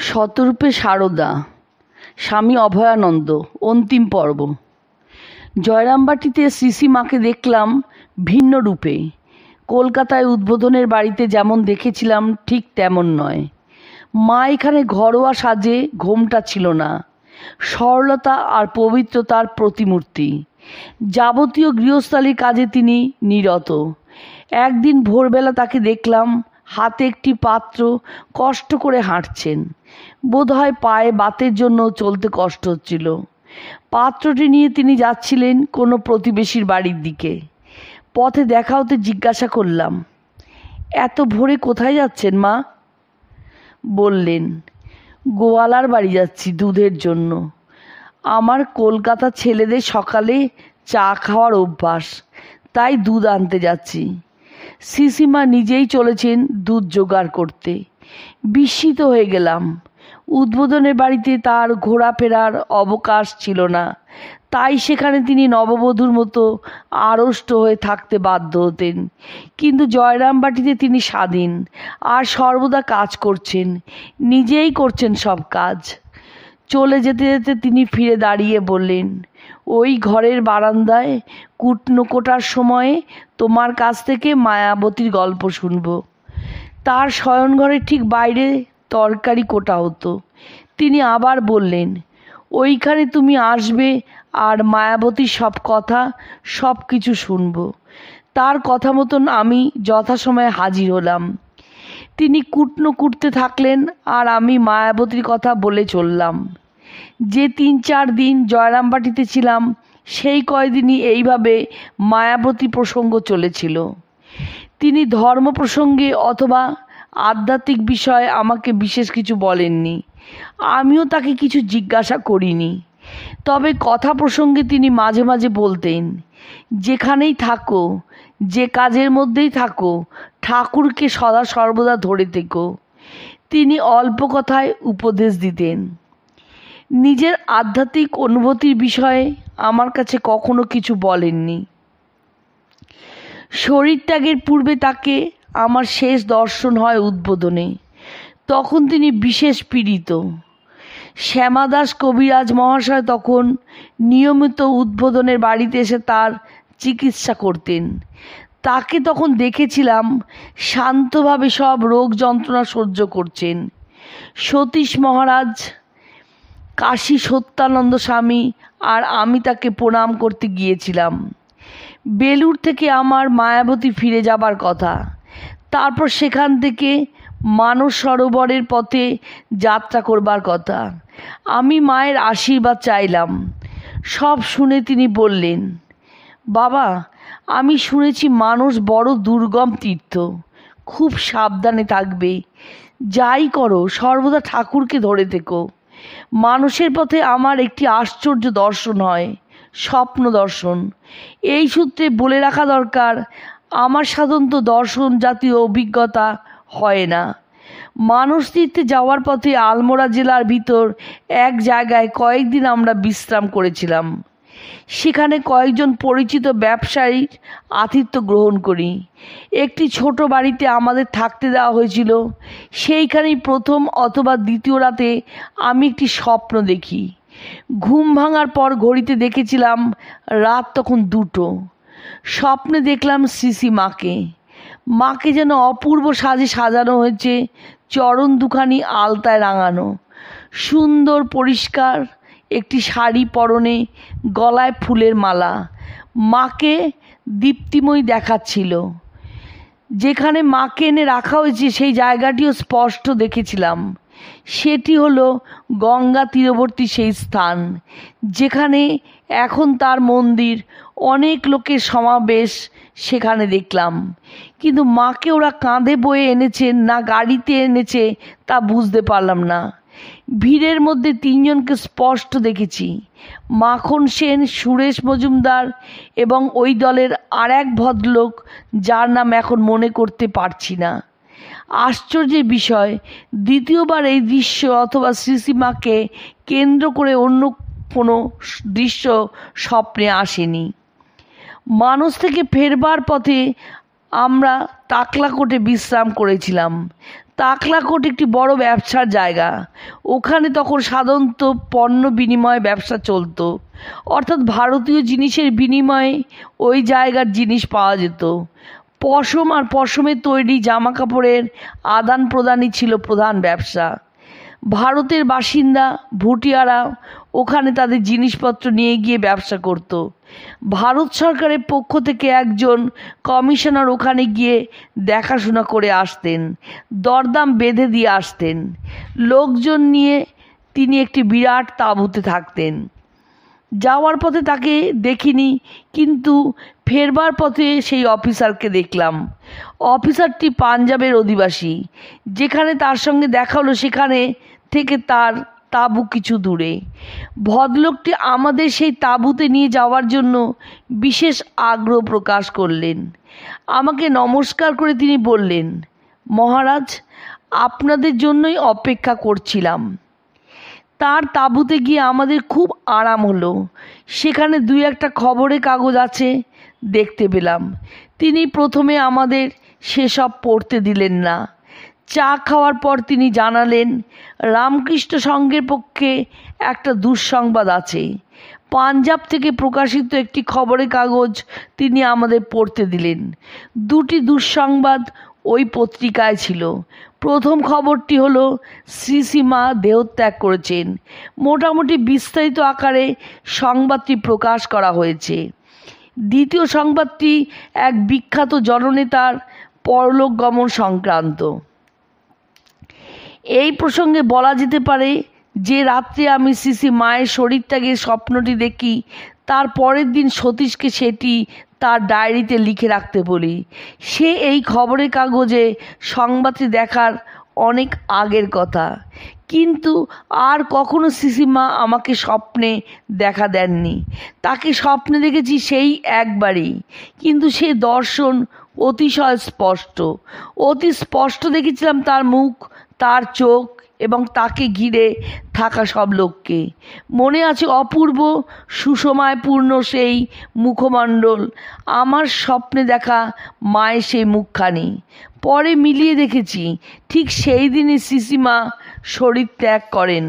শতরূপে সারদা, স্বামী অভয়ানন্দ, অন্তিম পর্ব। জয়রামবাটিতে শ্রী মাকে দেখলাম ভিন্ন রূপে। কলকাতায় উদ্বোধনের বাড়িতে যেমন দেখেছিলাম ঠিক তেমন নয়। মা এখানে ঘরোয়া সাজে ঘোমটা ছিল না, সরলতা আর পবিত্রতার প্রতিমূর্তি। যাবতীয় গৃহস্থালির কাজে তিনি নিরত। একদিন ভোরবেলা তাকে দেখলাম হাতে একটি পাত্র কষ্ট করে হাঁটছেন। বোধহয় পায়ে বাতের জন্য চলতে কষ্ট হচ্ছিল। পাত্রটি নিয়ে তিনি যাচ্ছিলেন কোনো প্রতিবেশীর বাড়ির দিকে। পথে দেখা হতে জিজ্ঞাসা করলাম, এত ভোরে কোথায় যাচ্ছেন মা? বললেন, গোয়ালার বাড়ি যাচ্ছি দুধের জন্য। আমার কলকাতা ছেলেদের সকালে চা খাওয়ার অভ্যাস, তাই দুধ আনতে যাচ্ছি। শ্রীসীমা নিজেই চলেছেন দুধ জোগাড় করতে। বিস্মিত হয়ে গেলাম। উদ্বোধনের বাড়িতে তার ঘোরাফেরার অবকাশ ছিল না, তাই সেখানে তিনি নববধূর মতো আড়ষ্ট হয়ে থাকতে বাধ্য হতেন। কিন্তু জয়রামবাটিতে তিনি স্বাধীন আর সর্বদা কাজ করছেন, নিজেই করছেন সব কাজ। চলে যেতে যেতে তিনি ফিরে দাঁড়িয়ে বললেন, ওই ঘরের বারান্দায় কুটনো কোটার সময়ে তোমার কাছ থেকে মায়াবতীর গল্প শুনব। তার শয়নঘরের ঠিক বাইরে তরকারি কোটা হতো। তিনি আবার বললেন, ওইখানে তুমি আসবে আর মায়াবতীর সব কথা সব কিছু শুনব। তার কথা মতন আমি যথাসময়ে হাজির হলাম। তিনি কুটনো কুটতে থাকলেন আর আমি মায়াবতীর কথা বলে চললাম। যে 3-4 দিন জয়রামবাটিতে ছিলাম, সেই কয়দিনই এইভাবে মায়াবতী প্রসঙ্গ চলেছিল। তিনি ধর্ম প্রসঙ্গে অথবা আধ্যাত্মিক বিষয়ে আমাকে বিশেষ কিছু বলেননি, আমিও তাকে কিছু জিজ্ঞাসা করিনি। তবে কথা প্রসঙ্গে তিনি মাঝে মাঝে বলতেন, যেখানেই থাকো, যে কাজের মধ্যেই থাকো, ঠাকুরকে সদা সর্বদা ধরে থেকো। তিনি অল্প কথায় উপদেশ দিতেন। নিজের আধ্যাত্মিক অনুভূতির বিষয়ে আমার কাছে কখনো কিছু বলেননি। শরীর ত্যাগের পূর্বে তাকে আমার শেষ দর্শন হয় উদ্বোধনে। তখন তিনি বিশেষ পীড়িত। শ্যামাদাস কবিরাজ মহাশয় তখন নিয়মিত উদ্বোধনের বাড়িতে এসে তার চিকিৎসা করতেন। তাকে তখন দেখেছিলাম শান্তভাবে সব রোগ যন্ত্রণা সহ্য করছেন। সতীশ মহারাজ, কাশী সত্যানন্দ স্বামী আর আমি তাকে প্রণাম করতে গিয়েছিলাম। বেলুড় থেকে আমার মায়াবতী ফিরে যাবার কথা। তারপর সেখান থেকে মানস সরোবরের পথে যাত্রা করবার কথা। আমি মায়ের আশীর্বাদ চাইলাম। সব শুনে তিনি বললেন, বাবা, আমি শুনেছি মানস বড় দুর্গম তীর্থ, খুব সাবধানে থাকবে। যাই করো সর্বদা ঠাকুরকে ধরে থেকো। মানুষের পথে আমার একটি আশ্চর্য দর্শন হয়, স্বপ্ন দর্শন। এই সূত্রে বলে রাখা দরকার, আমার সাধারণত দর্শন জাতীয় অভিজ্ঞতা হয় না। মানস তীর্থে যাওয়ার পথে আলমোড়া জেলার ভিতর এক জায়গায় কয়েকদিন আমরা বিশ্রাম করেছিলাম। সেখানে কয়েকজন পরিচিত ব্যবসায়ীর আতিথ্য গ্রহণ করি। একটি ছোট বাড়িতে আমাদের থাকতে দেওয়া হয়েছিল। সেইখানেই প্রথম অথবা দ্বিতীয় রাতে আমি একটি স্বপ্ন দেখি। ঘুম ভাঙার পর ঘড়িতে দেখেছিলাম রাত তখন 2টো। স্বপ্নে দেখলাম শ্রী মাকে। মাকে যেন অপূর্ব সাজে সাজানো হয়েছে, চরণ দুখানি আলতায় রাঙানো, সুন্দর পরিষ্কার একটি শাড়ি পরনে, গলায় ফুলের মালা। মাকে দীপ্তিময়ী দেখাচ্ছিল। যেখানে মাকে এনে রাখা হয়েছে সেই জায়গাটিও স্পষ্ট দেখেছিলাম। সেটি হলো গঙ্গা তীরবর্তী সেই স্থান যেখানে এখন তার মন্দির। অনেক লোকের সমাবেশ সেখানে দেখলাম, কিন্তু মাকে ওরা কাঁধে বয়ে এনেছে না গাড়িতে এনেছে তা বুঝতে পারলাম না। ভিড়ের মধ্যে 3 জনকে স্পষ্ট দেখেছি, মাখন সেন, সুরেশ মজুমদার এবং ওই দলের আর এক ভদ্রলোক যার নাম এখন মনে করতে পারছি না। আশ্চর্যের বিষয়, দ্বিতীয়বার এই দৃশ্য অথবা শ্রীসীমাকে কেন্দ্র করে অন্য কোনো দৃশ্য স্বপ্নে আসেনি। মানস থেকে ফেরবার পথে আমরা তাকলাকোটে বিশ্রাম করেছিলাম। তাকলাকোট একটি বড় ব্যবসার জায়গা। ওখানে তখন সাধারণত পণ্য বিনিময় ব্যবসা চলতো, অর্থাৎ ভারতীয় জিনিসের বিনিময়ে ওই জায়গার জিনিস পাওয়া যেত। পশম আর পশমের তৈরি জামা কাপড়ের আদান প্রদানই ছিল প্রধান ব্যবসা। ভারতের বাসিন্দা ভুটিয়ারা ওখানে তাদের জিনিসপত্র নিয়ে গিয়ে ব্যবসা করত। ভারত সরকারের পক্ষ থেকে একজন কমিশনার ওখানে গিয়ে দেখাশোনা করে আসতেন, দরদাম বেঁধে দিয়ে আসতেন। লোকজন নিয়ে তিনি একটি বিরাট তাঁবুতে থাকতেন। যাওয়ার পথে তাকে দেখিনি, কিন্তু ফেরবার পথে সেই অফিসারকে দেখলাম। অফিসারটি পাঞ্জাবের অধিবাসী। যেখানে তার সঙ্গে দেখা হলো সেখানে থেকে তার তাঁবু কিছু দূরে। ভদ্রলোকটি আমাদের সেই তাঁবুতে নিয়ে যাওয়ার জন্য বিশেষ আগ্রহ প্রকাশ করলেন। আমাকে নমস্কার করে তিনি বললেন, মহারাজ, আপনাদের জন্যই অপেক্ষা করছিলাম। তার তাঁবুতে গিয়ে আমাদের খুব আরাম হলো। সেখানে দুই একটা খবরের কাগজ আছে, দেখতে পেলাম। তিনি প্রথমে আমাদের সেসব পড়তে দিলেন না। চা খাওয়ার পর তিনি জানালেন, রামকৃষ্ণ সংঘের পক্ষে একটা দুঃসংবাদ আছে। পাঞ্জাব থেকে প্রকাশিত একটি খবরের কাগজ তিনি আমাদের পড়তে দিলেন। দুটি দুঃসংবাদ ওই পত্রিকায় ছিল। প্রথম খবরটি হলো শ্রীশ্রীমা দেহত্যাগ করেছেন। মোটামুটি বিস্তারিত আকারে সংবাদটি প্রকাশ করা হয়েছে। দ্বিতীয় সংবাদটি এক বিখ্যাত জননেতার পরলোক গমন সংক্রান্ত। এই প্রসঙ্গে বলা যেতে পারে যে রাত্রে আমি শ্রী মায়ের শরীরত্যাগের স্বপ্নটি দেখি, তার পরের দিন সতীশকে সেটি তার ডায়েরিতে লিখে রাখতে বলি। সে এই খবরের কাগজে সংবাদটি দেখার অনেক আগের কথা, কিন্তু আর কখনো শ্রীশ্রীমা আমাকে স্বপ্নে দেখা দেননি। তাকে স্বপ্নে দেখেছি সেই একবারই, কিন্তু সে দর্শন অতিশয় স্পষ্ট। অতি স্পষ্ট দেখেছিলাম তার মুখ, তার চোখ এবং তাকে ঘিরে থাকা সব লোককে। মনে আছে অপূর্ব সুষমায়পূর্ণ সেই মুখমণ্ডল, আমার স্বপ্নে দেখা মায়ের সেই মুখখানি। পরে মিলিয়ে দেখেছি ঠিক সেই দিনই শ্রীশ্রীমা শরীর ত্যাগ করেন।